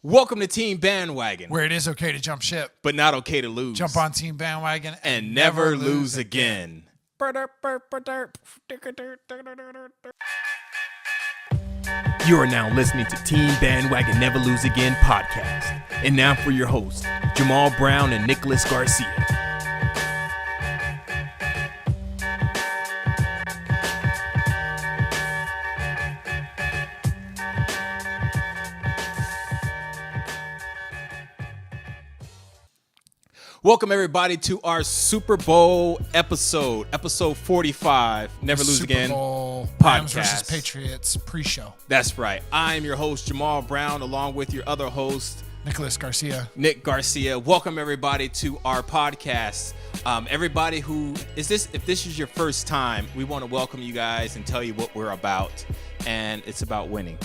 Welcome to Team Bandwagon, where it is okay to jump ship, but not okay to lose. Jump on Team Bandwagon and never lose again. You are now listening to Team Bandwagon Never Lose Again podcast. And now for your hosts, Jamal Brown and Nicholas Garcia. Welcome, everybody, to our Super Bowl episode 45, Never Lose Again Super Bowl podcast. Rams versus Patriots pre-show. That's right. I'm your host, Jamal Brown, along with your other host, Nicholas Garcia. Nick Garcia. Welcome, everybody, to our podcast. Everybody who if this is your first time, we want to welcome you guys and tell you what we're about. And it's about winning.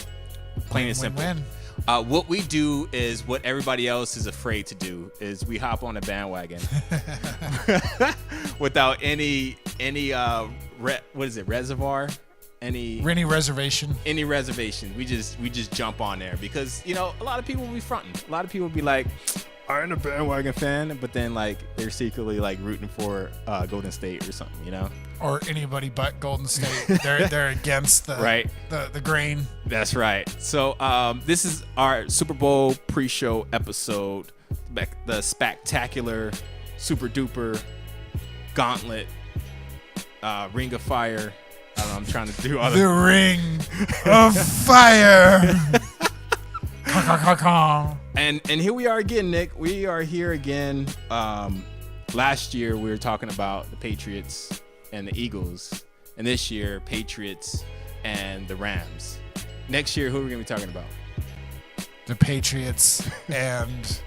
Plain and simple. Win. What we do is what everybody else is afraid to do is we hop on a bandwagon without any reservoir? Any reservation? Any reservation. We just jump on there because, a lot of people will be fronting. A lot of people will be like, I'm a bandwagon fan, but then like they're secretly like rooting for Golden State or something, Or anybody but Golden State. They're against the right. the grain. That's right. So this is our Super Bowl pre-show episode, the spectacular, super duper gauntlet, ring of fire. I don't know, I'm trying to do all the ring of fire. And here we are again, Nick. We are here again. Last year we were talking about the Patriots and the Eagles, and this year Patriots and the Rams. Next year, who are we gonna be talking about? The Patriots and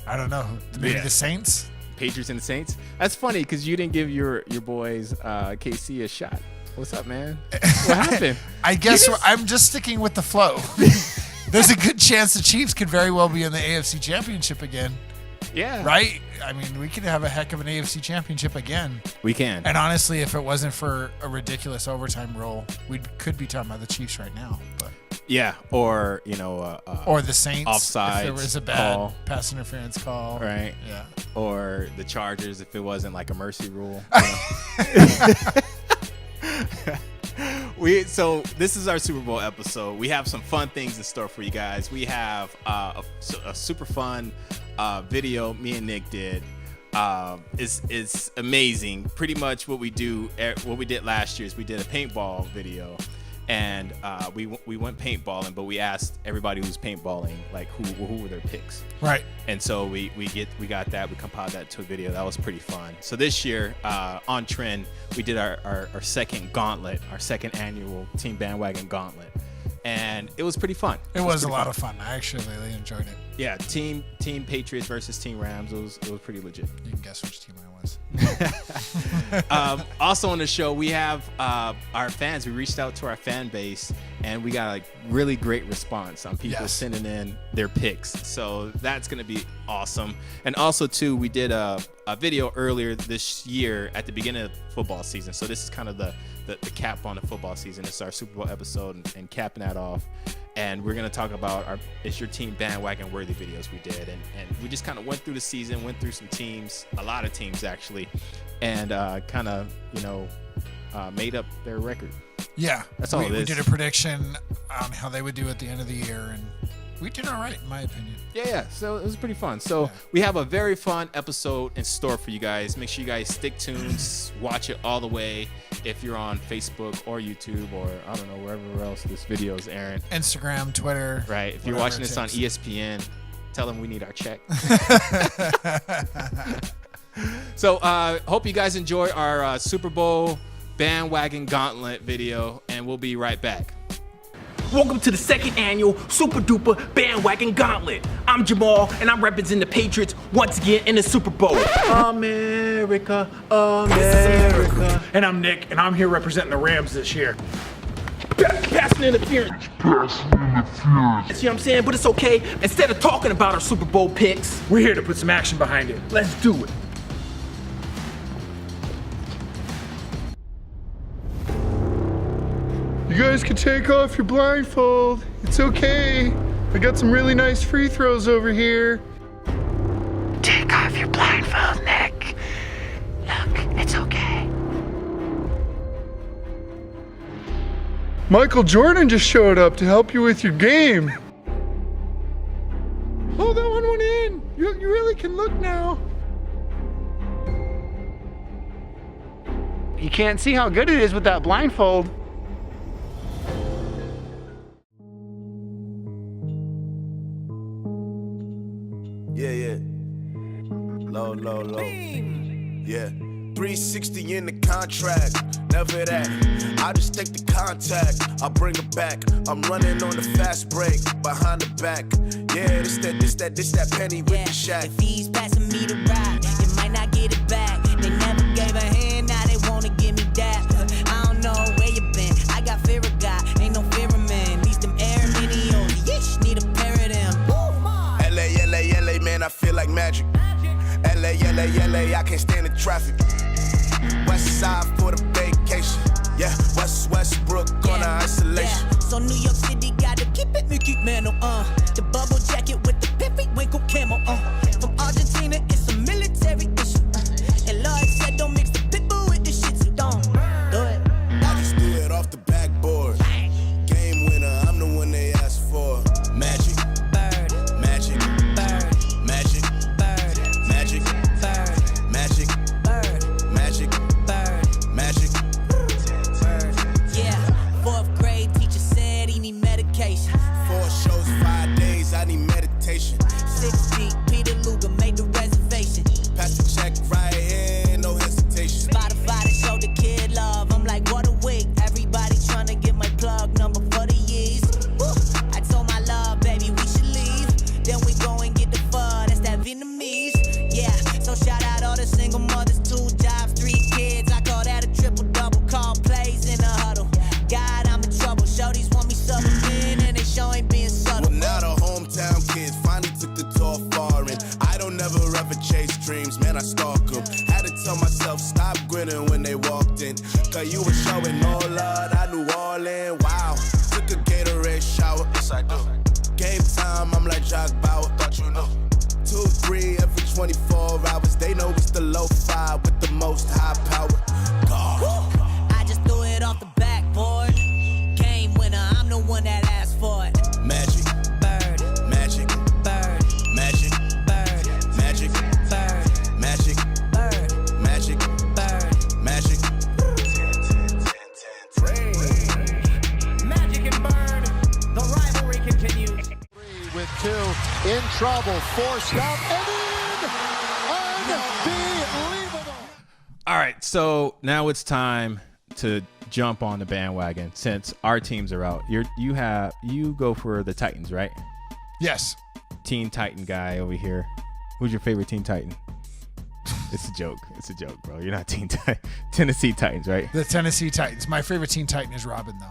I don't know, maybe the Saints. Patriots and the Saints. That's funny because you didn't give your boys KC a shot. What's up, man? What happened? I guess I'm just sticking with the flow. There's a good chance the Chiefs could very well be in the AFC Championship again. Yeah. Right? I mean, we could have a heck of an AFC Championship again. We can. And honestly, if it wasn't for a ridiculous overtime rule, we could be talking about the Chiefs right now. But yeah, or or the Saints offside. If there was a bad pass interference call. Right. Yeah. Or the Chargers if it wasn't like a mercy rule. So this is our Super Bowl episode. We have some fun things in store for you guys. We have a super fun video me and Nick did. It's amazing. Pretty much what we did last year is we did a paintball video, and we went paintballing, but we asked everybody who's paintballing like who were their picks. Right. And so we got that. We compiled that to a video. That was pretty fun. So this year, on trend, we did our second gauntlet, our second annual Team Bandwagon Gauntlet, and it was pretty fun. It was a lot of fun. I actually really enjoyed it. Yeah, Team Patriots versus Team Rams. It was pretty legit. You can guess which team I was. Also on the show, we have our fans. We reached out to our fan base, and we got a really great response on people sending in their picks. So that's going to be awesome. And also, too, we did a video earlier this year at the beginning of football season. So this is kind of the cap on the football season. It's our Super Bowl episode and capping that off. And we're going to talk about It's Your Team Bandwagon worthy videos we did. And we just kind of went through the season, went through some teams, a lot of teams actually, and kind of, made up their record. Yeah. That's all it is. We did a prediction on how they would do at the end of the year, and we did all right, in my opinion. Yeah. So it was pretty fun. So we have a very fun episode in store for you guys. Make sure you guys stick tuned, watch it all the way. If you're on Facebook or YouTube or I don't know, wherever else this video is airing. Instagram, Twitter. Right. If you're watching this on ESPN, tell them we need our check. So hope you guys enjoy our Super Bowl Bandwagon Gauntlet video, and we'll be right back. Welcome to the second annual Super Duper Bandwagon Gauntlet. I'm Jamal, and I'm representing the Patriots once again in the Super Bowl. America, America. And I'm Nick, and I'm here representing the Rams this year. Passing interference. See what I'm saying? But it's okay. Instead of talking about our Super Bowl picks, we're here to put some action behind it. Let's do it. You guys can take off your blindfold. It's okay. I got some really nice free throws over here. Take off your blindfold, Nick. Look, it's okay. Michael Jordan just showed up to help you with your game. Oh, that one went in. You really can look now. You can't see how good it is with that blindfold. Yeah. Low. Yeah. 360 in the contract. Never that. I just take the contact. I bring it back. I'm running on the fast break. Behind the back. Yeah, this that penny with the shack. If he's passing me the rock, it might not get it back. They never gave a hand, now they wanna give me that. I don't know where you been. I got fear of God, ain't no fear of man. These them air videos, yeesh, need a pair of them. LA, man, I feel like magic. LA, I can't stand the traffic. West side for the vacation. Yeah, Westbrook on the isolation. Yeah. So New York City gotta keep it Mickey Mantle, the bubble jacket with the pimpy winkle camo, From Argentina, it's a military issue, And Lloyd said don't mix the pitbull with the shit, so don't do it. I just do it off the backboard. Game winner, I'm the one they asked for. Magic. Bird. Magic. Bird. Magic. Bird. Magic. Bird. Magic. Bird. Magic. Bird. Magic. Bird. Yeah. 4th grade teacher said he need medication. 4 shows, 5 days, I need meditation. 6 deep, Peter Luger made the reservation. Pass the check right here, no hesitation. Spotify to show the kid love. I'm like, what a week. Everybody trying to get my plug number for the years. Woo. I told my love, baby, we should leave. Then we go and get the pho, that's that Vietnamese. Yeah, so shout out all the single mothers, 2 jobs, 3 kids. I call that a triple double. Call plays in a huddle. God, I'm in trouble. Shorties want me sub again, and they show ain't being subtle. Well, now the hometown kids finally took the tour far, and I don't never ever chase dreams, man, I stalk them. Had to tell myself, stop grinning when they walked in. Cause you were showing all love, I knew all in. Wow, took a Gatorade shower, yes I do. Game time, I'm like Jock Bauer, thought you knew. 2, 3 every 24 hours, they know it's the low 5 with the most high power. God. I just threw it off the backboard. Game winner, I'm the one that asked for it. Magic. Bird. Magic. Bird. Magic. Bird. Magic. Bird. Magic. Bird. Magic. Bird. Magic. Magic and Bird, the rivalry continues. With 2 in trouble, forced up and in. Unbelievable. All right, so now it's time to jump on the bandwagon since our teams are out. You go for the Titans, right? Yes. Teen Titan guy over here. Who's your favorite Teen Titan? It's a joke, bro. You're not Tennessee Titans, right? The Tennessee Titans. My favorite Teen Titan is Robin, though.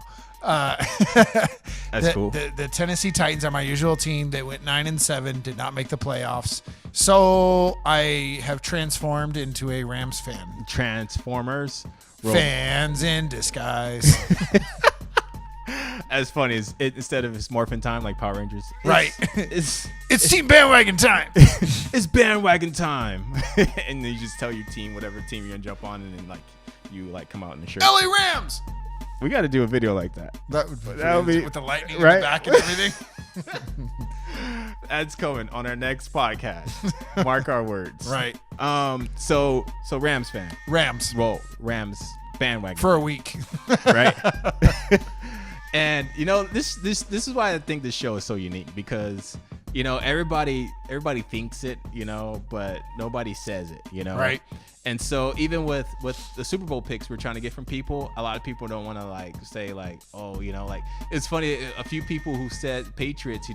That's cool. The Tennessee Titans are my usual team. They went 9-7, did not make the playoffs. So I have transformed into a Rams fan. Transformers. Fans in disguise. As funny as instead of it's morphin' time like Power Rangers. Right. It's Team Bandwagon time. It's bandwagon time. And then you just tell your team, whatever team you're gonna jump on, and then you come out in the shirt. LA Rams. We got to do a video like that. That would be with the lightning right? in the back and everything. That's coming on our next podcast. Mark our words. Right. So Rams fan. Rams. Well, Rams bandwagon for a week. Right. And this is why I think this show is so unique, because everybody thinks it, but nobody says it, Right. And so even with the Super Bowl picks we're trying to get from people, a lot of people don't want to say it's funny. A few people who said Patriots,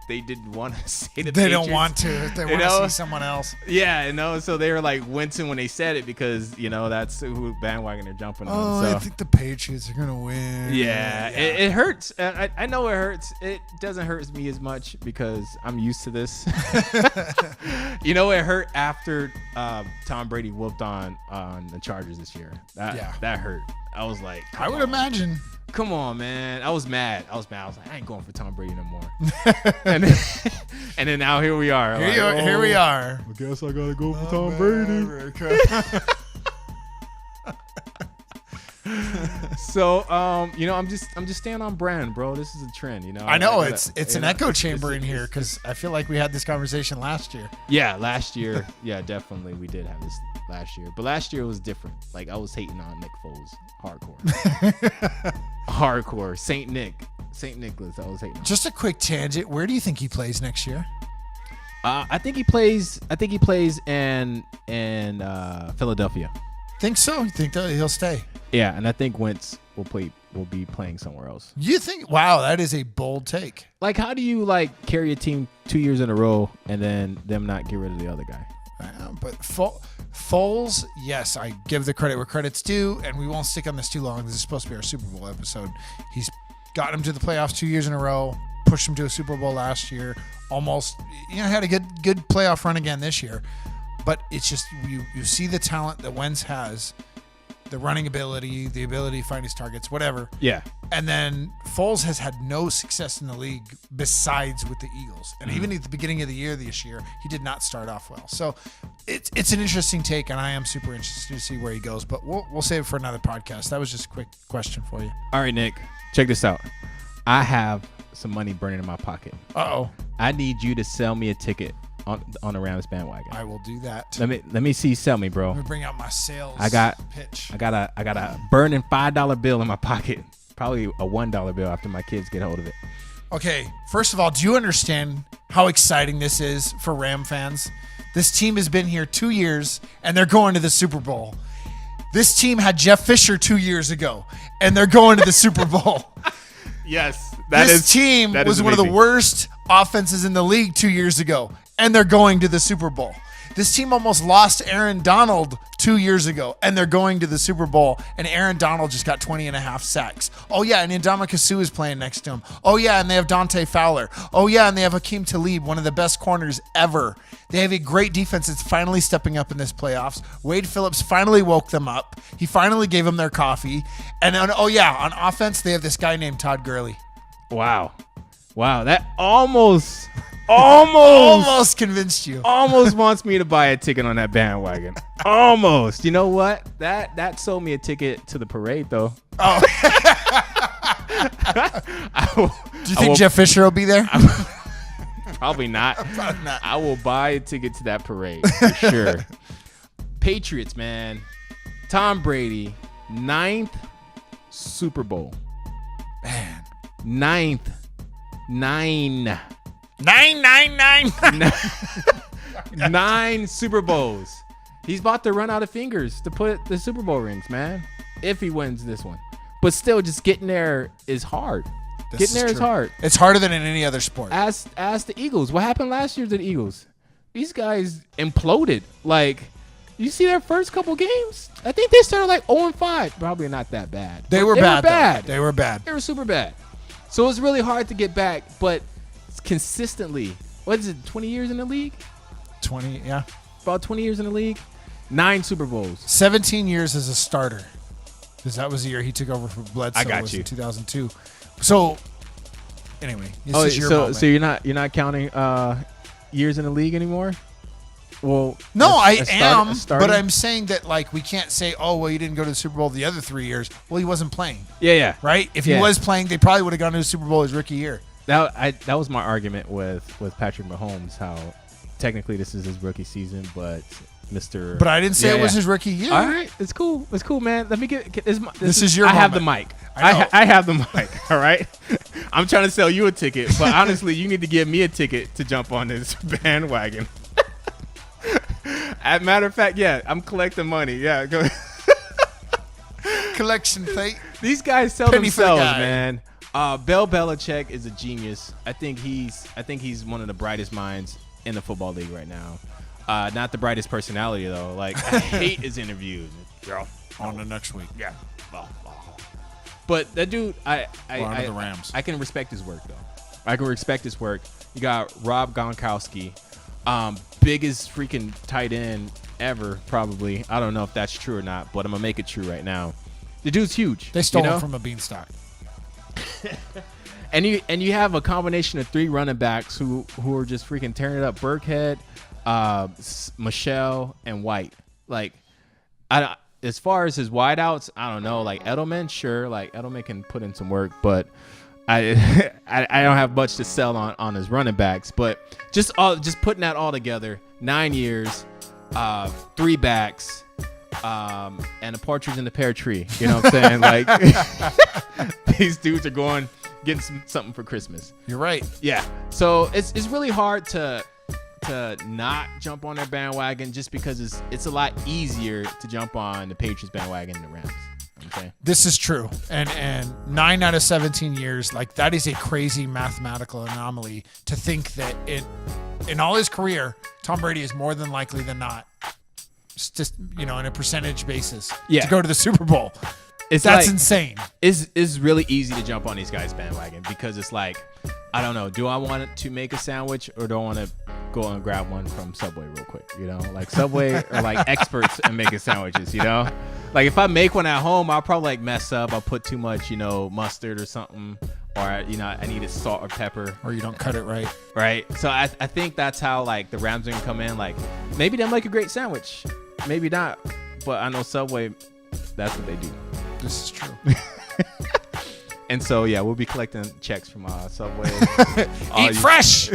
they didn't want to say the Patriots. They don't want to. They want to see someone else. Yeah, so they were wincing when they said it because that's who bandwagon they're jumping on. So I think the Patriots are gonna win. Yeah. It hurts. I know it hurts. It doesn't hurt me as much because I'm used to this. It hurt after Tom Brady whooped on the Chargers this year. That hurt. I was like, I would imagine. come on, man. I was mad. I was like, I ain't going for Tom Brady no more. and then now here we are. Here we are. I guess I gotta go for Tom Brady. So, I'm just staying on brand, bro. This is a trend, I know it's an echo chamber in here because I feel like we had this conversation last year. Yeah, last year. Yeah, definitely we did have this last year. But last year was different. Like I was hating on Nick Foles hardcore. Hardcore. St. Nicholas, I was hating on. Just a quick tangent. Where do you think he plays next year? I think he plays in Philadelphia. Think so? You think that he'll stay? Yeah, and I think Wentz will be playing somewhere else. You think? Wow, that is a bold take. Like, how do you carry a team 2 years in a row and then them not get rid of the other guy? But Foles, yes, I give the credit where credit's due, and we won't stick on this too long. This is supposed to be our Super Bowl episode. He's gotten him to the playoffs 2 years in a row, pushed him to a Super Bowl last year, almost had a good playoff run again this year. But it's just you see the talent that Wentz has, the running ability, the ability to find his targets, whatever. Yeah. And then Foles has had no success in the league besides with the Eagles. And even at the beginning of the year this year, he did not start off well. So it's an interesting take, and I am super interested to see where he goes. But we'll save it for another podcast. That was just a quick question for you. All right, Nick, check this out. I have some money burning in my pocket. Uh-oh. I need you to sell me a ticket on the Rams bandwagon. I will do that. Let me see you sell me, bro. Let me bring out my sales pitch. I got a burning $5 bill in my pocket. Probably a $1 bill after my kids get hold of it. Okay, first of all, do you understand how exciting this is for Ram fans? This team has been here 2 years, and they're going to the Super Bowl. This team had Jeff Fisher 2 years ago, and they're going to the Super Bowl. Yes. This team was one of the worst offenses in the league 2 years ago, and they're going to the Super Bowl. This team almost lost Aaron Donald 2 years ago, and they're going to the Super Bowl, and Aaron Donald just got 20 and a half sacks. Oh, yeah, and Ndamukong Suh is playing next to him. Oh, yeah, and they have Dante Fowler. Oh, yeah, and they have Hakeem Talib, one of the best corners ever. They have a great defense that's finally stepping up in this playoffs. Wade Phillips finally woke them up. He finally gave them their coffee. And, on offense, they have this guy named Todd Gurley. Wow, that almost convinced you. Almost wants me to buy a ticket on that bandwagon. Almost. You know what? That sold me a ticket to the parade, though. Oh. Do you think Jeff Fisher will be there? Probably not. Probably not. I will buy a ticket to that parade for sure. Patriots, man. Tom Brady, 9th Super Bowl. Man. 9th. 9. 9. 9 Super Bowls. He's about to run out of fingers to put the Super Bowl rings, man. If he wins this one. But still, just getting there is hard. Getting there is hard. It's harder than in any other sport. Ask the Eagles. What happened last year to the Eagles? These guys imploded. Like, you see their first couple games? I think they started like 0-5. Probably not that bad. They were bad. They were bad. They were super bad. So it's really hard to get back, but consistently, what is it, 20 years in the league? 20, yeah. About 20 years in the league. 9 Super Bowls. 17 years as a starter. Because that was the year he took over for Bledsoe. I got you. In 2002. So, anyway. This is your moment. So you're not counting years in the league anymore? Well, no, I am, but I'm saying that we can't say, oh, well, you didn't go to the Super Bowl the other 3 years. Well, he wasn't playing. Yeah. Right? If he was playing, they probably would have gone to the Super Bowl his rookie year. That was my argument with Patrick Mahomes, how technically this is his rookie season, but Mr. But I didn't say it was his rookie year. All right, it's cool, man. Let me get this is your. I moment. have the mic. I have the mic. All right. I'm trying to sell you a ticket, but honestly, you need to give me a ticket to jump on this bandwagon. As a matter of fact, yeah, I'm collecting money. Yeah, go. Collection plate. These guys sell themselves, man. Bill Belichick is a genius. I think he's one of the brightest minds in the football league right now. Not the brightest personality though. Like, I hate his interviews. On the next week. Yeah. But that dude, the Rams. I can respect his work though. I can respect his work. You got Rob Gronkowski, biggest freaking tight end ever, probably. I don't know if that's true or not, but I'm gonna make it true right now. The dude's huge. They stole him from a beanstalk. And you have a combination of 3 running backs who are just freaking tearing it up. Burkhead, Michelle, and White. Like, as far as his wideouts, I don't know. Like Edelman, sure. Like Edelman can put in some work, but I don't have much to sell on his running backs. But just putting that all together, 9 years, 3 backs, and a partridge in the pear tree. You know what I'm saying? Like these dudes are getting something for Christmas. You're right. Yeah. So it's really hard to not jump on their bandwagon just because it's a lot easier to jump on the Patriots bandwagon than the Rams. Okay. This is true. And 9 out of 17 years, like that is a crazy mathematical anomaly to think that in all his career, Tom Brady is more than likely than not, just, in a percentage basis, to go to the Super Bowl. That's like, insane. It's really easy to jump on these guys' bandwagon because it's like, I don't know, do I want to make a sandwich or do I want to go and grab one from Subway real quick? Like Subway are like experts in making sandwiches, Like if I make one at home, I'll probably like mess up. I'll put too much, mustard or something. Or, I needed salt or pepper. Or you don't cut it right. Right. So I think that's how like the Rams are going to come in. Like maybe they'll make a great sandwich. Maybe not. But I know Subway, that's what they do. This is true. And so, yeah, we'll be collecting checks from Subway. Eat fresh!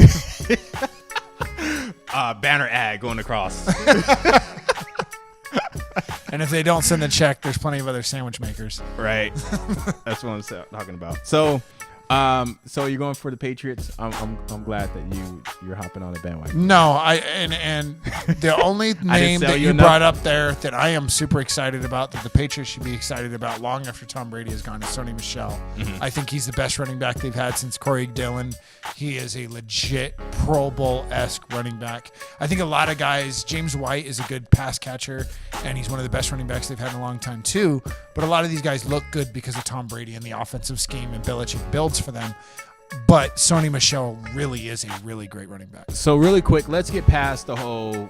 Banner ad going across. And if they don't send the check, there's plenty of other sandwich makers. Right. That's what I'm talking about. So you're going for the Patriots. I'm glad that you're hopping on the bandwagon. No, and the only name that you brought up there that I am super excited about, that the Patriots should be excited about long after Tom Brady is gone, is Sony Michel. Mm-hmm. I think he's the best running back they've had since Corey Dillon. He is a legit Pro Bowl-esque running back. I think a lot of guys, James White is a good pass catcher, and he's one of the best running backs they've had in a long time too. But a lot of these guys look good because of Tom Brady and the offensive scheme and Belichick builds for them. But Sony Michel really is a really great running back. So really quick, let's get past the whole,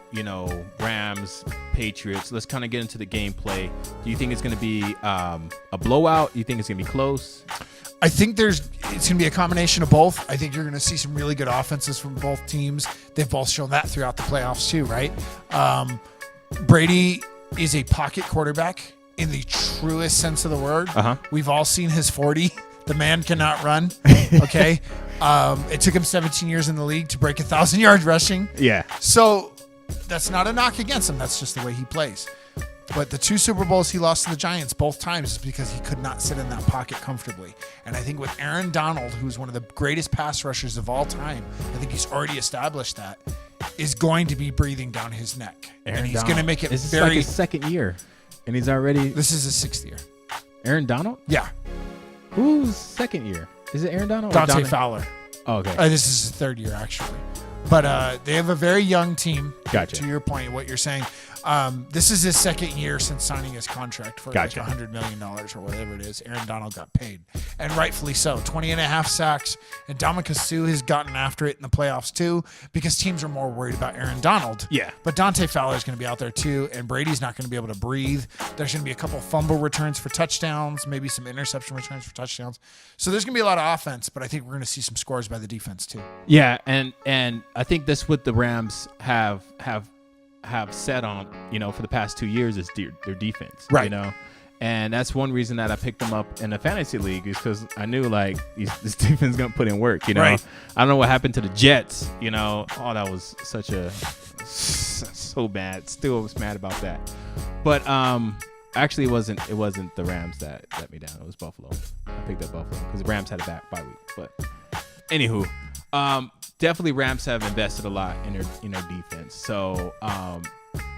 Rams, Patriots. Let's kind of get into the gameplay. Do you think it's going to be a blowout? Do you think it's going to be close? I think it's going to be a combination of both. I think you're going to see some really good offenses from both teams. They've both shown that throughout the playoffs too, right? Brady is a pocket quarterback in the truest sense of the word. Uh-huh. We've all seen his 40. The man cannot run. Okay. It took him 17 years in the league to break 1,000 yards rushing. Yeah. So that's not a knock against him. That's just the way he plays. But the 2 Super Bowls he lost to the Giants both times is because he could not sit in that pocket comfortably. And I think with Aaron Donald, who's one of the greatest pass rushers of all time, I think he's already established that, is going to be breathing down his neck. And he's going to make it this is like his second year. And he's already... This is his 6th year. Aaron Donald? Yeah. Who's second year? Is it Aaron Donald? Dante Fowler. Oh, okay. This is his 3rd year, actually. But they have a very young team. Gotcha. To your point, what you're saying. This is his 2nd year since signing his contract for like $100 million or whatever it is. Aaron Donald got paid, and rightfully so. 20.5 sacks. And Ndamukong Suh has gotten after it in the playoffs too, because teams are more worried about Aaron Donald. Yeah. But Dante Fowler is going to be out there too, and Brady's not going to be able to breathe. There's going to be a couple fumble returns for touchdowns, maybe some interception returns for touchdowns. So there's going to be a lot of offense, but I think we're going to see some scores by the defense too. Yeah, and I think that's what the Rams have set on, for the past 2 years is their defense, right? And that's one reason that I picked them up in the fantasy league, is because I knew like this defense is gonna put in work. Right. I don't know what happened to the Jets. Oh, that was so bad. Still was mad about that. But actually, it wasn't the Rams that let me down. It was Buffalo. I picked up Buffalo because the Rams had a bye week. But anywho. Definitely Rams have invested a lot in their defense. So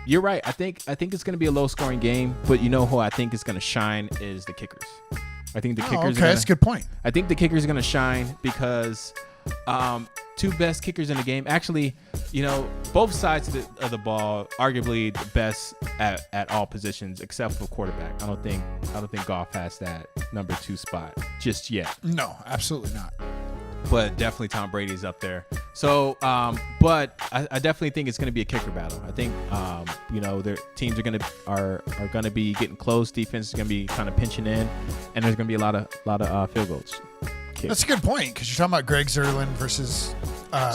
you're right. I think it's going to be a low scoring game, but who I think is going to shine is the kickers. I think the kickers. Okay, that's a good point. I think the kickers are going to shine because 2 best kickers in the game. Actually, both sides of the ball, arguably the best at all positions except for quarterback. I don't think Goff has that number 2 spot just yet. No, absolutely not. but definitely Tom Brady's up there. So, but I definitely think it's going to be a kicker battle. I think, their teams are going to be getting close. Defense is going to be kind of pinching in, and there's going to be a lot of field goals. That's a good point, because you're talking about Greg Zerlin versus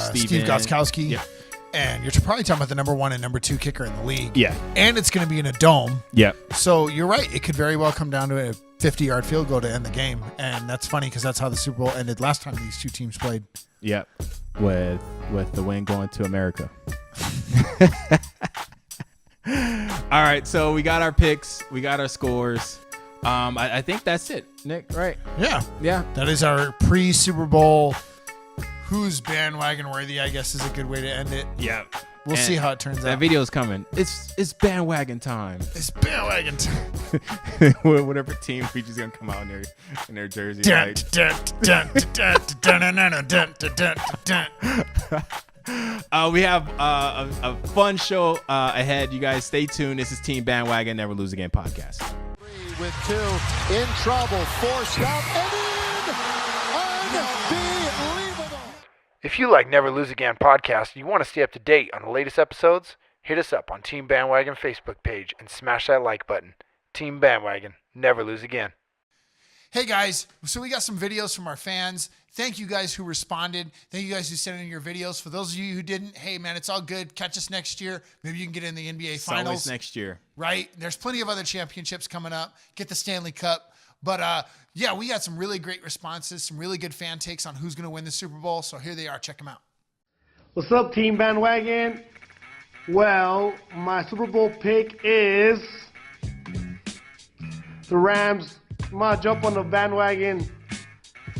Steve Gostkowski. Yeah. And you're probably talking about the number 1 and number 2 kicker in the league. Yeah. And it's going to be in a dome. Yeah. So you're right. It could very well come down to a 50-yard field goal to end the game. And that's funny because that's how the Super Bowl ended last time these two teams played. Yeah. With the win going to America. All right. So we got our picks. We got our scores. I think that's it, Nick, right? Yeah. Yeah. That is our pre-Super Bowl who's bandwagon worthy, I guess, is a good way to end it. Yeah. We'll see how it turns out. That video's coming. It's bandwagon time. It's bandwagon time. Whatever team we just gonna come out in their jersey. We have a fun show ahead. You guys stay tuned. This is Team Bandwagon Never Lose Again podcast. With 2 in trouble, forced up and in. Unbelievable. If you like Never Lose Again podcast and you want to stay up to date on the latest episodes, hit us up on Team Bandwagon Facebook page and smash that like button. Team Bandwagon, never lose again. Hey guys, so we got some videos from our fans. Thank you guys who responded. Thank you guys who sent in your videos. For those of you who didn't, hey man, it's all good. Catch us next year. Maybe you can get in the NBA Finals. Always next year. Right? There's plenty of other championships coming up. Get the Stanley Cup. But yeah, we got some really great responses, some really good fan takes on who's going to win the Super Bowl. So here they are. Check them out. What's up, Team Bandwagon? Well, my Super Bowl pick is the Rams. I'm going to jump on the bandwagon.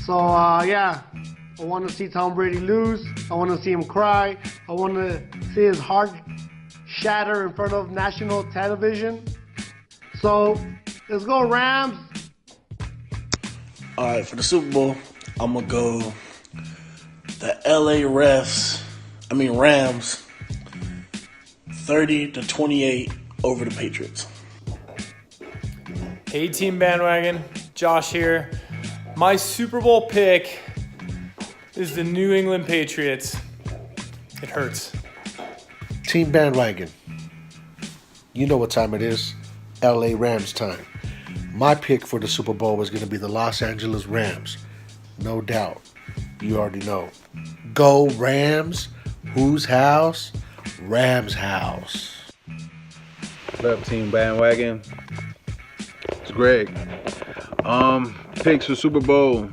So, yeah, I want to see Tom Brady lose. I want to see him cry. I want to see his heart shatter in front of national television. So, let's go Rams. All right, for the Super Bowl, I'm going to go the Rams, 30-28 over the Patriots. Hey, Team Bandwagon, Josh here. My Super Bowl pick is the New England Patriots. It hurts. Team Bandwagon, you know what time it is. LA Rams time. My pick for the Super Bowl was going to be the Los Angeles Rams. No doubt. You already know. Go Rams. Whose house? Rams' house. What up, Team Bandwagon? It's Greg. Picks for Super Bowl.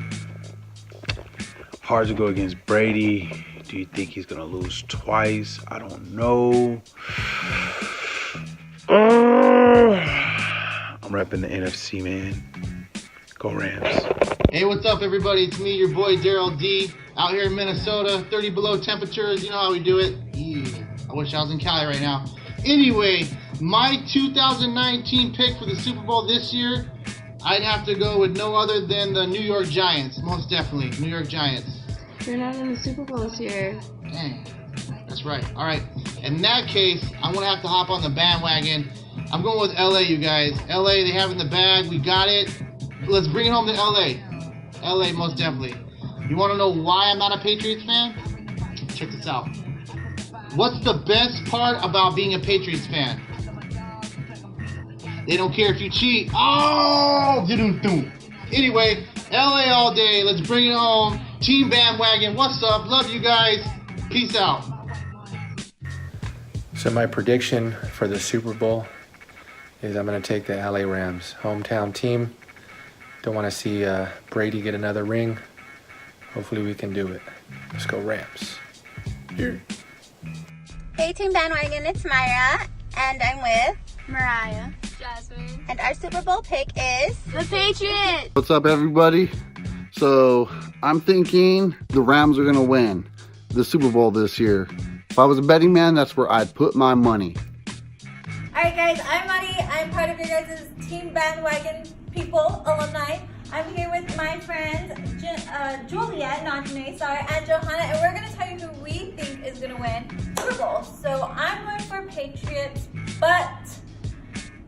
Hard to go against Brady. Do you think he's going to lose twice? I don't know. I'm repping the NFC, man. Go Rams. Hey, what's up, everybody? It's me, your boy, Daryl D. Out here in Minnesota, 30 below temperatures. You know how we do it. Ew. I wish I was in Cali right now. Anyway, my 2019 pick for the Super Bowl this year, I'd have to go with no other than the New York Giants. Most definitely, New York Giants. They're not in the Super Bowl this year. Dang. That's right. All right. In that case, I'm going to have to hop on the bandwagon. I'm going with LA, you guys. LA, they have it in the bag. We got it. Let's bring it home to LA. LA, most definitely. You want to know why I'm not a Patriots fan? Check this out. What's the best part about being a Patriots fan? They don't care if you cheat. Oh! Anyway, LA all day. Let's bring it home. Team Bandwagon, what's up? Love you guys. Peace out. So my prediction for the Super Bowl is I'm going to take the LA Rams, hometown team. Don't want to see Brady get another ring. Hopefully we can do it. Let's go Rams. Here. Hey Team Bandwagon, it's Myra, and I'm with Mariah, Jasmine, and our Super Bowl pick is the Patriots. What's up, everybody? So I'm thinking the Rams are going to win the Super Bowl this year. If I was a betting man, that's where I'd put my money. All right, guys, I'm Maddie. I'm part of your guys' Team Bandwagon people, alumni. I'm here with my friends, Juliet, not Janae, sorry, and Johanna, and we're going to tell you who we think is going to win Super Bowl. So I'm going for Patriots, but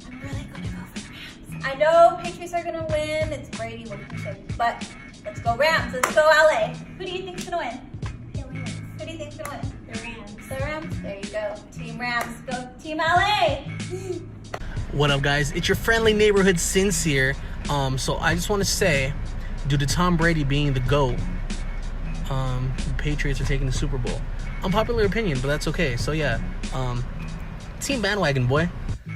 I'm really going to go for the Rams. I know Patriots are going to win. It's Brady, what can you say? But let's Let's go Rams. Let's go LA. Who do you think's gonna win? Who do you think's gonna win? The Rams. The Rams? There you go. Team Rams. Go Team LA. What up, guys? It's your friendly neighborhood Sincere. So I just want to say, due to Tom Brady being the GOAT, the Patriots are taking the Super Bowl. Unpopular opinion, but that's okay. So yeah, Team Bandwagon, boy.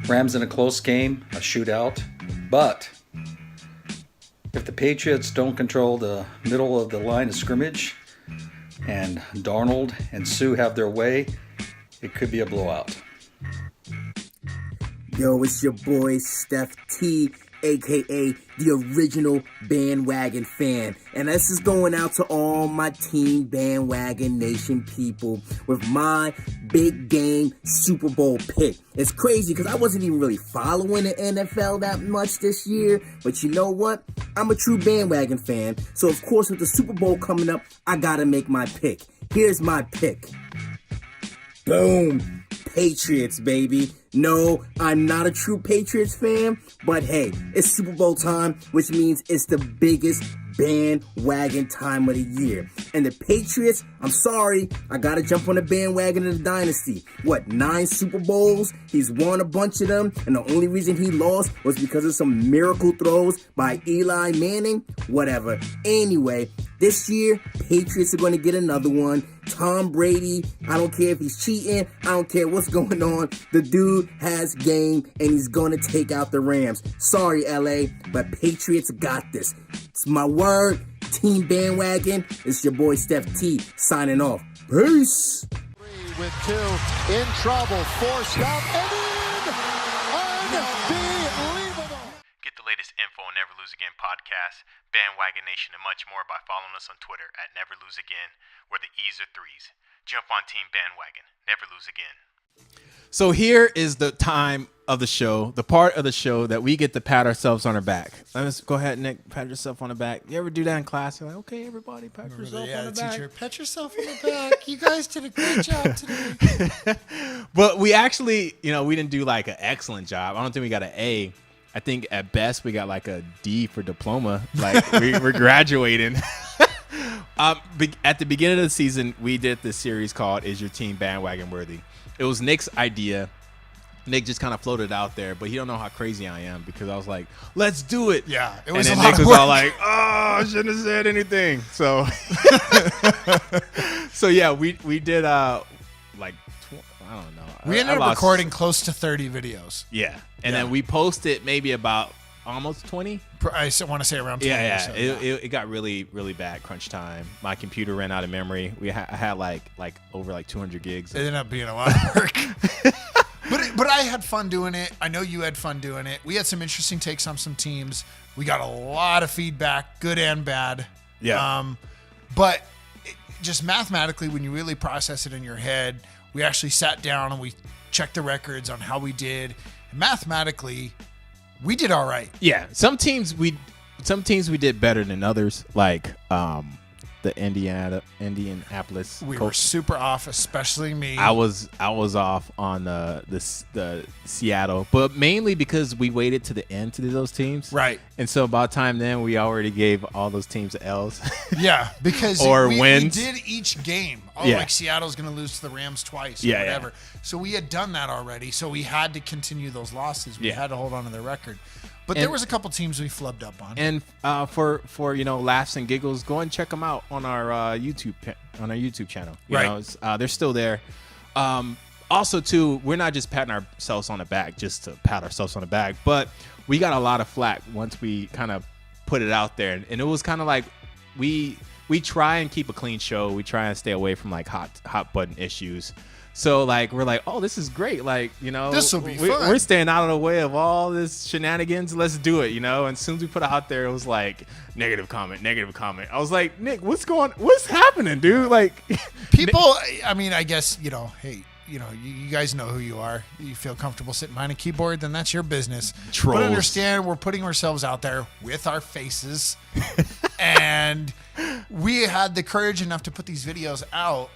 Rams in a close game, a shootout. But if the Patriots don't control the middle of the line of scrimmage and Darnold and Sue have their way, it could be a blowout. Yo, it's your boy Steph T, aka the original Bandwagon fan. And this is going out to all my Team Bandwagon Nation people with my big game Super Bowl pick. It's crazy because I wasn't even really following the NFL that much this year. But you know what? I'm a true Bandwagon fan. So of course with the Super Bowl coming up, I gotta make my pick. Here's my pick. Boom. Patriots, baby. No, I'm not a true Patriots fan, but hey, it's Super Bowl time, which means it's the biggest bandwagon time of the year. And the Patriots, I'm sorry, I gotta jump on the bandwagon of the dynasty. What, 9 Super Bowls? He's won a bunch of them, and the only reason he lost was because of some miracle throws by Eli Manning? Whatever. Anyway, this year, Patriots are gonna get another one. Tom Brady, I don't care if he's cheating, I don't care what's going on. The dude has game, and he's gonna take out the Rams. Sorry, LA, but Patriots got this. It's my word. Team Bandwagon. It's your boy Steph T signing off. Peace. With 2 in trouble, forced up and in. Unbelievable. Get the latest info on Never Lose Again podcast, Bandwagon Nation, and much more by following us on Twitter at Never Lose Again, where the E's are 3s. Jump on Team Bandwagon. Never lose again. So here is the time of the show, the part of the show that we get to pat ourselves on our back. Let's go ahead, Nick, pat yourself on the back. You ever do that in class? You're like, okay, everybody, pat yourself on the back. Teacher, pat yourself on the back. You guys did a great job today. But we actually, we didn't do like an excellent job. I don't think we got an A. I think at best we got like a D for diploma. Like we're graduating. At the beginning of the season, we did this series called Is Your Team Bandwagon Worthy? It was Nick's idea. Nick just kind of floated out there, but he don't know how crazy I am because I was like, let's do it. Yeah, it was a and lot then Nick of was work. all like, oh, I shouldn't have said anything. So, so yeah, we did I don't know. We ended up recording close to 30 videos. Yeah, and then we posted maybe about almost 20. I want to say around 20. Yeah. So, It got really, really bad crunch time. My computer ran out of memory. I had like over 200 gigs. It ended up being a lot of work. But I had fun doing it. I know you had fun doing it. We had some interesting takes on some teams. We got a lot of feedback, good and bad. Yeah. But just mathematically, when you really process it in your head, we actually sat down and we checked the records on how we did. And mathematically, we did all right. Yeah. Some teams we did better than others, like the Indianapolis. We were super off, especially me. I was off on the Seattle, but mainly because we waited to the end to do those teams. Right. And so by the time then, we already gave all those teams L's. Yeah, because or we wins. did each game. Oh, Yeah. like Seattle's going to lose to the Rams twice or Yeah, whatever. So we had done that already. So we had to continue those losses. We had to hold on to their record. But there was a couple teams we flubbed up on. And for laughs and giggles, go and check them out on our YouTube channel. You know, they're still there. Also, too, we're not just patting ourselves on the back just to pat ourselves on the back, but we got a lot of flack once we kind of put it out there, and it was kind of like we try and keep a clean show. We try and stay away from like hot button issues. So like we're like, oh, this is great. Like, this will be fun. We're staying out of the way of all this shenanigans. Let's do it, And as soon as we put it out there, it was like negative comment. I was like, Nick, what's happening, dude? Like People, I mean, I guess, hey, you guys know who you are. You feel comfortable sitting behind a keyboard, then that's your business. Trolls. But understand, we're putting ourselves out there with our faces. And we had the courage enough to put these videos out.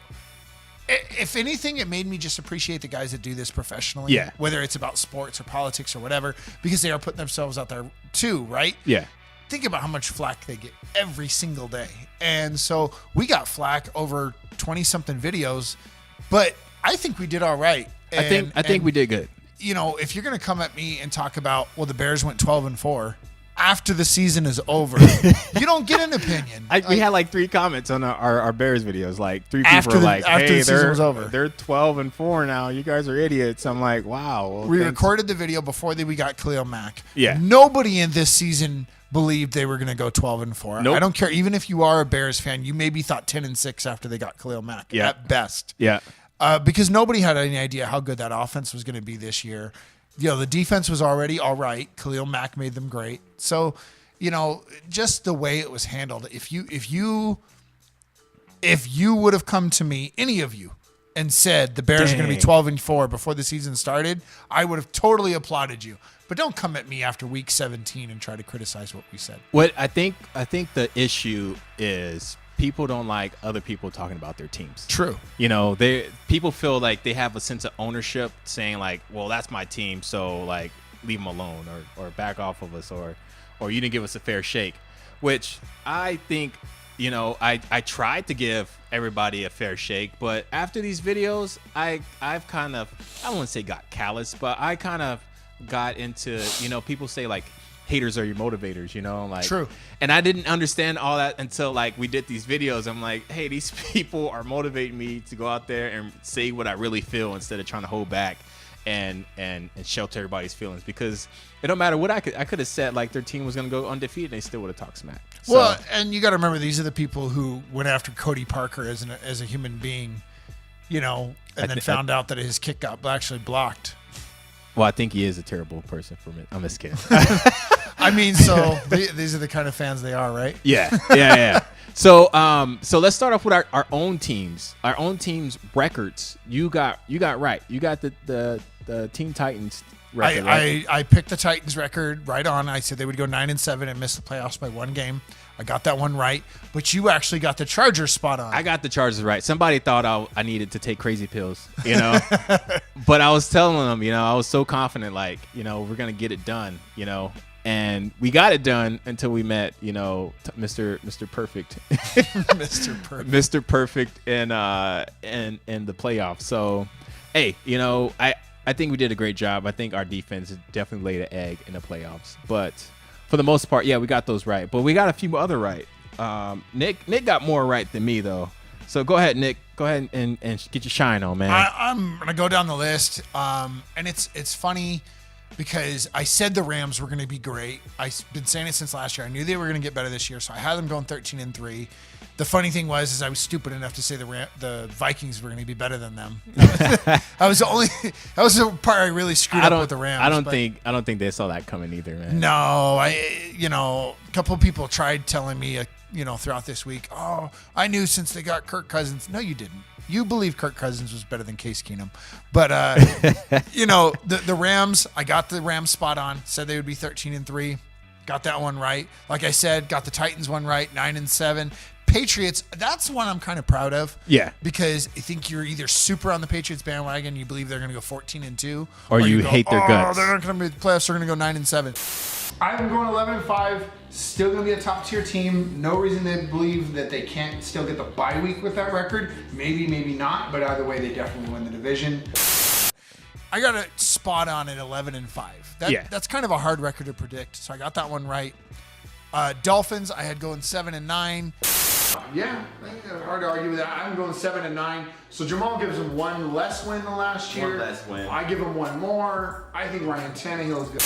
If anything, it made me just appreciate the guys that do this professionally. Yeah. Whether it's about sports or politics or whatever, because they are putting themselves out there too, right? Yeah. think about how much flack they get every single day. And so we got flack over 20-something videos, but I think we did all right. I think we did good. You know, if you're going to come at me and talk about, well, the Bears went 12-4 after the season is over, you don't get an opinion. We had like 3 comments on our Bears videos. Like 3 After people were the- like, after "Hey, the season was over. They're 12-4 now. You guys are idiots." I'm like, "Wow." Well, We thanks. recorded the video before we got Khalil Mack. Yeah. Nobody in this season believed they were going to go 12-4. Nope. I don't care. Even if you are a Bears fan, you maybe thought 10-6 after they got Khalil Mack at best. Yeah. Because nobody had any idea how good that offense was going to be this year. You know, the defense was already all right. Khalil Mack made them great. So, you know, just the way it was handled. If you would have come to me, any of you, and said the Bears are going to be 12-4 before the season started, I would have totally applauded you. But don't come at me after week 17 and try to criticize what we said. What I think the issue is people don't like other people talking about their teams. True. You know, people feel like they have a sense of ownership, saying like, "Well, that's my team, so like leave them alone or back off of us or you didn't give us a fair shake," which I think, you know, I tried to give everybody a fair shake, but after these videos, I've kind of, I don't want to say got callous, but I kind of got into, you know, people say like haters are your motivators, you know, like True. And I didn't understand all that until like we did these videos. I'm like, hey, these people are motivating me to go out there and say what I really feel instead of trying to hold back and shelter everybody's feelings, because it don't matter what I could have said like their team was going to go undefeated and they still would have talked smack. So, Well, and you got to remember, these are the people who went after Cody Parker as a human being, you know, and then found out that his kick got actually blocked. well, I think he is a terrible person for me. I'm just kidding. I mean, so these are the kind of fans they are, right? Yeah. So let's start off with our own teams. Our own teams records. You got right. You got the Teen Titans record. Right? I picked the Titans record right on. I said they would go 9-7 and miss the playoffs by 1 game. I got that one right, but you actually got the Chargers spot on. I got the Chargers right. Somebody thought I needed to take crazy pills, you know, but I was telling them, you know, I was so confident, like, you know, we're gonna get it done, you know. And we got it done until we met, you know, Mr. Perfect, Mr. Perfect in the playoffs. So, hey, you know, I think we did a great job. I think our defense definitely laid an egg in the playoffs. But for the most part, yeah, we got those right. But we got a few other right. Nick got more right than me though. So go ahead, Nick. Go ahead and get your shine on, man. I'm gonna go down the list, and it's funny, because I said the Rams were going to be great. I've been saying it since last year. I knew they were going to get better this year, so I had them going 13-3. The funny thing was I was stupid enough to say the Vikings were going to be better than them. That was the part I really screwed up with the Rams. I don't think they saw that coming either, man. No, a couple of people tried telling me, throughout this week, oh, I knew since they got Kirk Cousins. No, you didn't. You believe Kirk Cousins was better than Case Keenum. But, the Rams, I got the Rams spot on. Said they would be 13-3. Got that one right. Like I said, got the Titans one right, 9-7. Patriots, that's one I'm kind of proud of. Yeah. Because I think you're either super on the Patriots bandwagon, you believe they're going to go 14-2. Or you hate their guts. They're not going to be the playoffs. They're going to go 9-7. I'm going 11-5. Still going to be a top tier team. No reason to believe that they can't still get the bye week with that record. Maybe, maybe not. But either way, they definitely win the division. I got it spot on at 11-5. That's kind of a hard record to predict. So I got that one right. Dolphins, I had going 7-9. Yeah, hard to argue with that. I'm going 7-9. So Jamal gives him one less win than last year. One less win. I give him one more. I think Ryan Tannehill is good.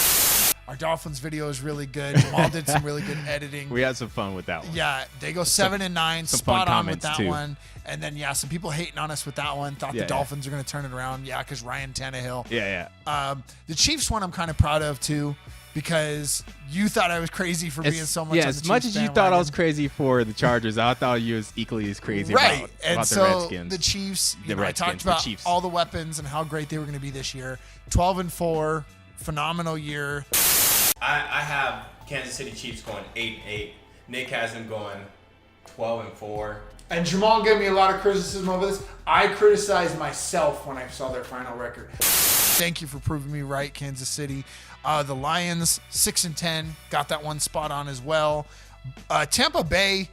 Our Dolphins video is really good. Jamal did some really good editing. We had some fun with that one. Yeah, they go 7-9, some spot fun on with that too. one. And then, some people hating on us with that one. Thought the Dolphins are going to turn it around. Yeah, because Ryan Tannehill. Yeah. The Chiefs one I'm kind of proud of too, because you thought I was crazy for being so much on the as Chiefs much as you bandwagon. thought I was crazy for the Chargers, I thought you was equally as crazy right. And about so the Redskins. The Chiefs, The I Redskins, talked the about Chiefs. all the weapons and how great they were going to be this year. 12-4, phenomenal year. I have Kansas City Chiefs going 8-8. Nick has them going 12-4. And Jamal gave me a lot of criticism over this. I criticized myself when I saw their final record. Thank you for proving me right, Kansas City. The Lions, 6-10, got that one spot on as well. Tampa Bay,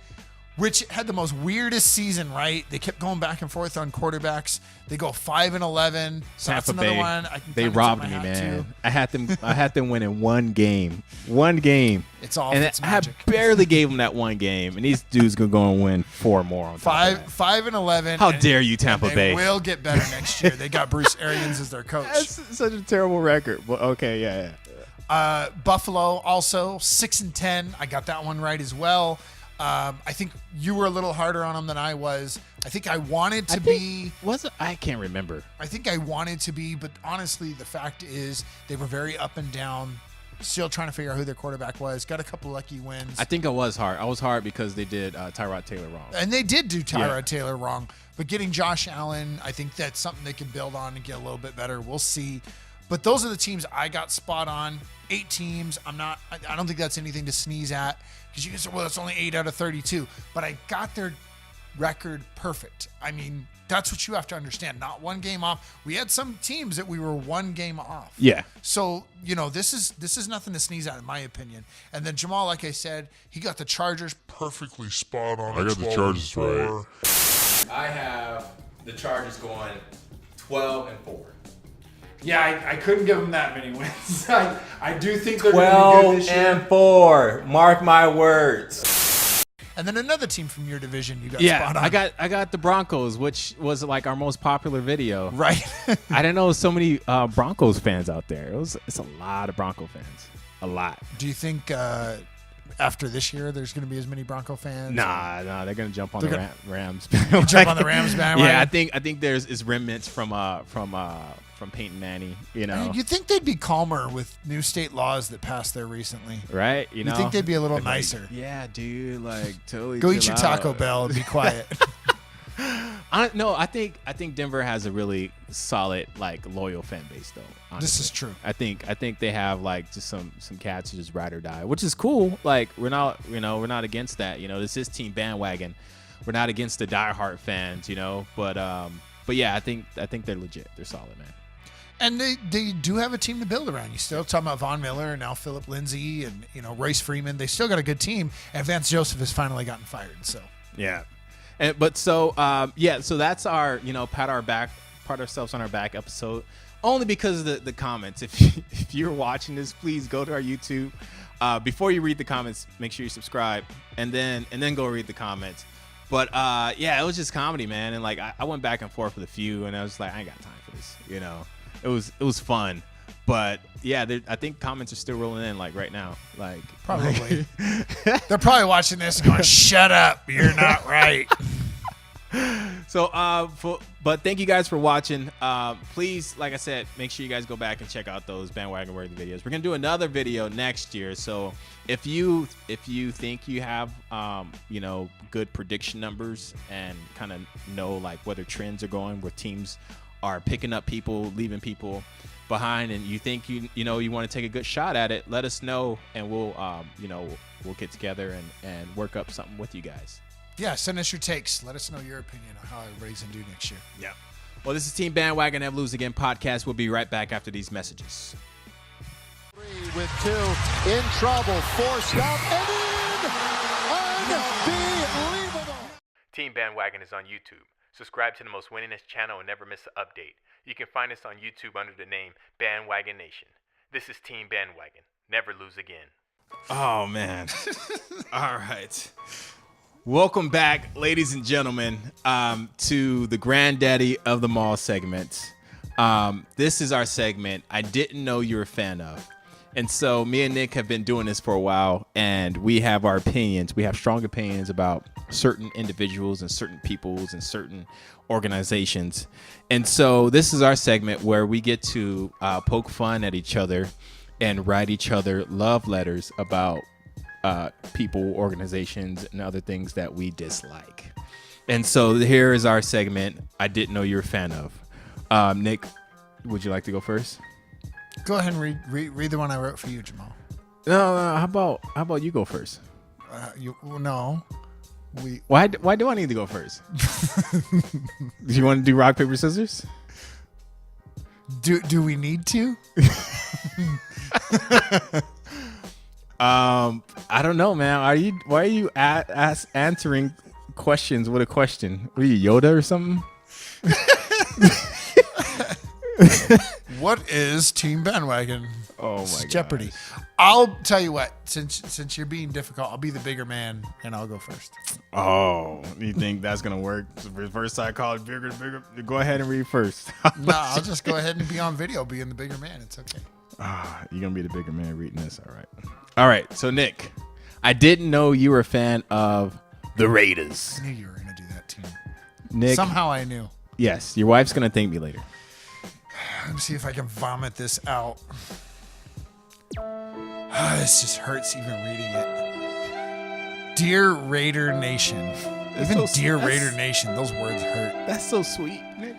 which had the most weirdest season, right? They kept going back and forth on quarterbacks. They go 5-11. So that's another one. They robbed me, man. I had them winning one game. It's all and magic. I barely gave them that one game, and these dudes gonna go and win 4 more. On 5-11. How dare you, Tampa Bay? They will get better next year. They got Bruce Arians as their coach. That's such a terrible record. But okay, yeah. Buffalo also 6-10. I got that one right as well. I think you were a little harder on them than I was. I think I wanted to be. I can't remember. I think I wanted to be, but honestly, the fact is they were very up and down. Still trying to figure out who their quarterback was. Got a couple lucky wins. I think I was hard. I was hard because they did Tyrod Taylor wrong. And they did do Tyrod Taylor wrong. But getting Josh Allen, I think that's something they can build on and get a little bit better. We'll see. But those are the teams I got spot on. 8 teams. I don't think that's anything to sneeze at. Because you can say, well, it's only 8 out of 32. But I got their record perfect. I mean, that's what you have to understand. Not one game off. We had some teams that we were one game off. Yeah. So, this is nothing to sneeze at, in my opinion. And then Jamal, like I said, he got the Chargers perfectly spot on. I got the Chargers right. I have the Chargers going 12-4. Yeah, I couldn't give them that many wins. I do think they're going to be good this year. 12-4. Mark my words. And then another team from your division you got spot on. I got the Broncos, which was like our most popular video. Right. I didn't know so many Broncos fans out there. It's a lot of Bronco fans. A lot. Do you think after this year there's going to be as many Bronco fans? Nah, they're going to jump on the Rams. Jump on the Rams bandwagon? Yeah, I think there's remnants from Peyton Manning, You'd think they'd be calmer with new state laws that passed there recently. Right? You think they'd be a little nicer. Yeah, dude, totally. Go eat your Taco Bell and be quiet. I think Denver has a really solid, loyal fan base, though. Honestly. This is true. I think they have just some cats who just ride or die, which is cool. We're not against that. This is Team Bandwagon. We're not against the diehard fans, But yeah, I think they're legit. They're solid, man. And they do have a team to build around. You still talking about Von Miller and now Philip Lindsay and Royce Freeman. They still got a good team. And Vance Joseph has finally gotten fired. So yeah, so that's our pat ourselves on our back episode. Only because of the comments. If you're watching this, please go to our YouTube. Before you read the comments, make sure you subscribe and then go read the comments. But it was just comedy, man. And I went back and forth with a few, and I was like, I ain't got time for this. It was fun. But yeah, I think comments are still rolling in right now. Probably. They're probably watching this and going, "Shut up, you're not right." So, but thank you guys for watching. Please, like I said, make sure you guys go back and check out those bandwagon worthy videos. We're gonna do another video next year. So if you think you have good prediction numbers and kind of know whether trends are going, where teams are picking up people, leaving people behind, and you think you want to take a good shot at it, let us know, and we'll get together and work up something with you guys. Yeah, send us your takes. Let us know your opinion on how everybody's going to do next year. Yeah. Well, this is Team Bandwagon Never Lose Again podcast. We'll be right back after these messages. 3 with 2 in trouble, forced up and in. Unbelievable. Team Bandwagon is on YouTube. Subscribe to the most winningest channel and never miss an update. You can find us on YouTube under the name Bandwagon Nation. This is Team Bandwagon. Never lose again. Oh, man. All right. Welcome back, ladies and gentlemen, to the granddaddy of the mall segment. This is our segment I didn't know you were a fan of. And so me and Nick have been doing this for a while, and we have our opinions. We have strong opinions about certain individuals and certain peoples and certain organizations. And so this is our segment where we get to poke fun at each other and write each other love letters about people, organizations, and other things that we dislike. And so here is our segment I didn't know you were a fan of. Nick, would you like to go first? Go ahead and read the one I wrote for you, Jamal. No, how about you go first? No. Why do I need to go first? Do you want to do rock, paper, scissors? Do we need to? I don't know, man. Why are you answering questions with a question? What are you, Yoda or something? What is Team Bandwagon? Oh my Jeopardy. gosh. I'll tell you what. Since you're being difficult, I'll be the bigger man and I'll go first. Oh, you think that's gonna work? Reverse psychology, bigger. Go ahead and read first. No, I'll just go ahead and be on video, being the bigger man. It's okay. You're gonna be the bigger man reading this. All right. So Nick, I didn't know you were a fan of the Raiders. I knew you were gonna do that too. Nick, somehow I knew. Yes, your wife's gonna thank me later. Let me see if I can vomit this out. This just hurts even reading it. Dear Raider Nation. Even so Dear sweet. Raider Nation, those words hurt. That's so sweet, Nick.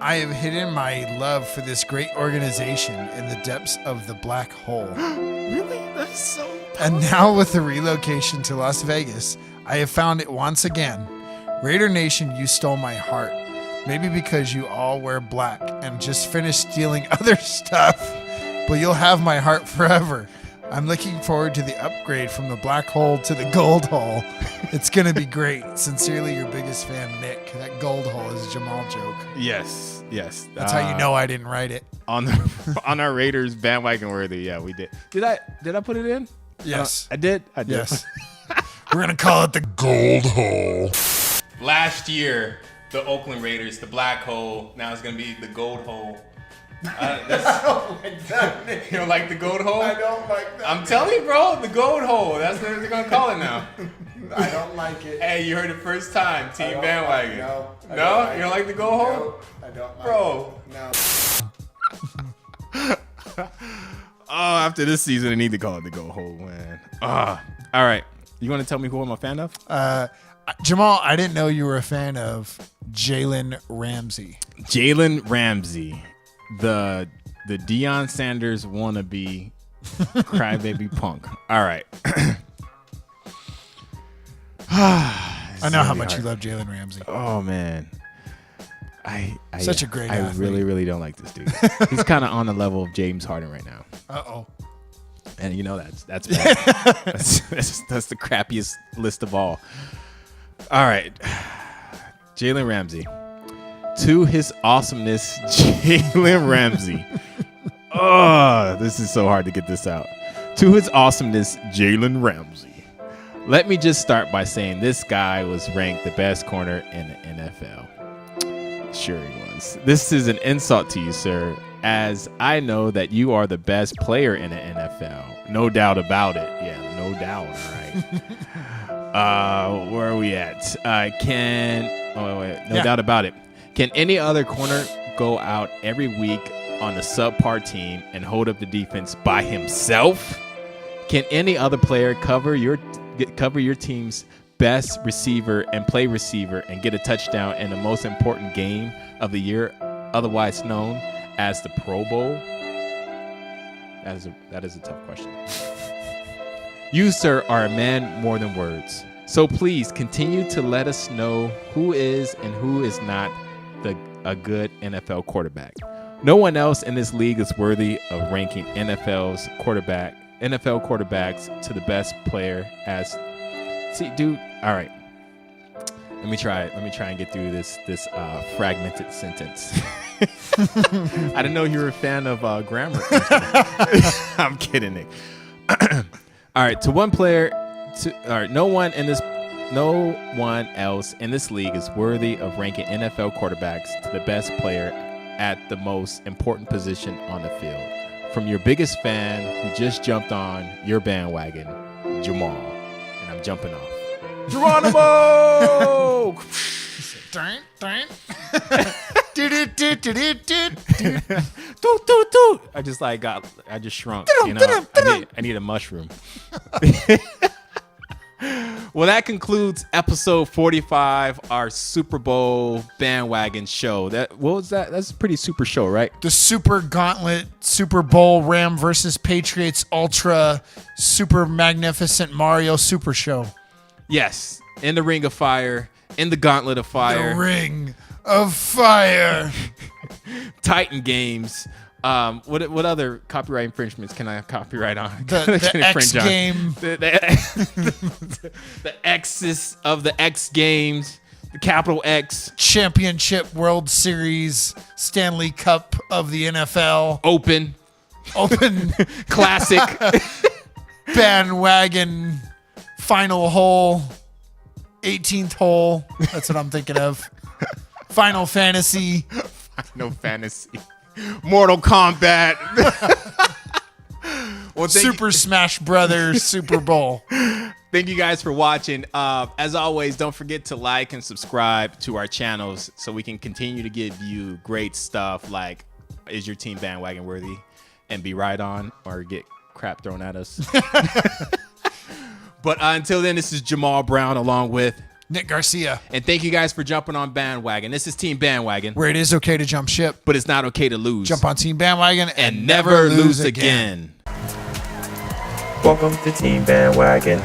I have hidden my love for this great organization in the depths of the black hole. Really? That's so powerful. And now with the relocation to Las Vegas, I have found it once again. Raider Nation, you stole my heart. Maybe because you all wear black and just finished stealing other stuff, but you'll have my heart forever. I'm looking forward to the upgrade from the black hole to the gold hole. It's going to be great. Sincerely, your biggest fan, Nick. That gold hole is a Jamal joke. Yes. That's how you know I didn't write it. On our Raiders bandwagon worthy. Yeah, we did. Did I put it in? Yes. I did. Yes. We're going to call it the gold hole. Last year, the Oakland Raiders, the black hole. Now it's going to be the gold hole. I don't like that name. You don't like the gold hole? I don't like that. I'm telling you, bro, the gold hole. That's what they're going to call it now. I don't like it. Hey, you heard it first time, Team Bandwagon. No? You don't like the gold hole? No, I don't like Bro. it. No. After this season, I need to call it the gold hole, man. All right. You want to tell me who I'm a fan of? Jamal, I didn't know you were a fan of Jalen Ramsey. Jalen Ramsey, the Deion Sanders wannabe crybaby punk. All right. I know how much you love Jalen Ramsey. Oh man, Such a great athlete. really don't like this dude. He's kind of on the level of James Harden right now. Uh-oh. And you know that's bad. that's the crappiest list of all. All right, Jalen Ramsey. To his awesomeness, Jalen Ramsey. Oh, this is so hard to get this out. To his awesomeness, Jalen Ramsey. Let me just start by saying this guy was ranked the best corner in the NFL. Sure he was. This is an insult to you, sir, as I know that you are the best player in the NFL. No doubt about it. Yeah, no doubt. All right. Where are we at? No doubt about it. Can any other corner go out every week on a subpar team and hold up the defense by himself? Can any other player cover your team's best receiver and play receiver and get a touchdown in the most important game of the year, otherwise known as the Pro Bowl? That is a tough question. You, sir, are a man more than words. So please continue to let us know who is and who is not a good NFL quarterback. No one else in this league is worthy of ranking NFL quarterbacks to the best player as. See, dude. All right. Let me try and get through this fragmented sentence. I didn't know you were a fan of grammar. I'm kidding, Nick. All right. No one else in this league is worthy of ranking NFL quarterbacks to the best player at the most important position on the field. From your biggest fan who just jumped on your bandwagon, Jamal. And I'm jumping off. Geronimo! I just shrunk. You know, I need a mushroom. Well, that concludes episode 45, our Super Bowl bandwagon show. What was that? That's a pretty super show, right? The Super Gauntlet, Super Bowl, Ram versus Patriots, Ultra, Super Magnificent Mario Super Show. Yes, in the ring of fire, in the gauntlet of fire. The ring of fire. Titan Games. What other copyright infringements can I have copyright on? The X game. The X's of the X Games. The capital X. Championship World Series. Stanley Cup of the NFL. Open. Classic. Bandwagon. Final hole. 18th hole. That's what I'm thinking of. Final Fantasy. Final Fantasy. Mortal Kombat. Super Smash Brothers Super Bowl. Thank you guys for watching. As always, don't forget to like and subscribe to our channels so we can continue to give you great stuff like is your team bandwagon worthy and be right on or get crap thrown at us. But until then, this is Jamal Brown along with Nick Garcia. And thank you guys for jumping on Bandwagon. This is Team Bandwagon. Where it is okay to jump ship. But it's not okay to lose. Jump on Team Bandwagon and never lose again. Welcome to Team Bandwagon.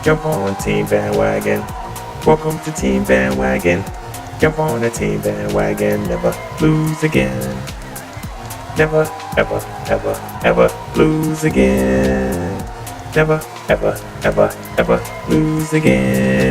Jump on Team Bandwagon. Welcome to Team Bandwagon. Jump on the Team Bandwagon. Never lose again. Never, ever, ever, ever lose again. Never, ever, ever, ever lose again.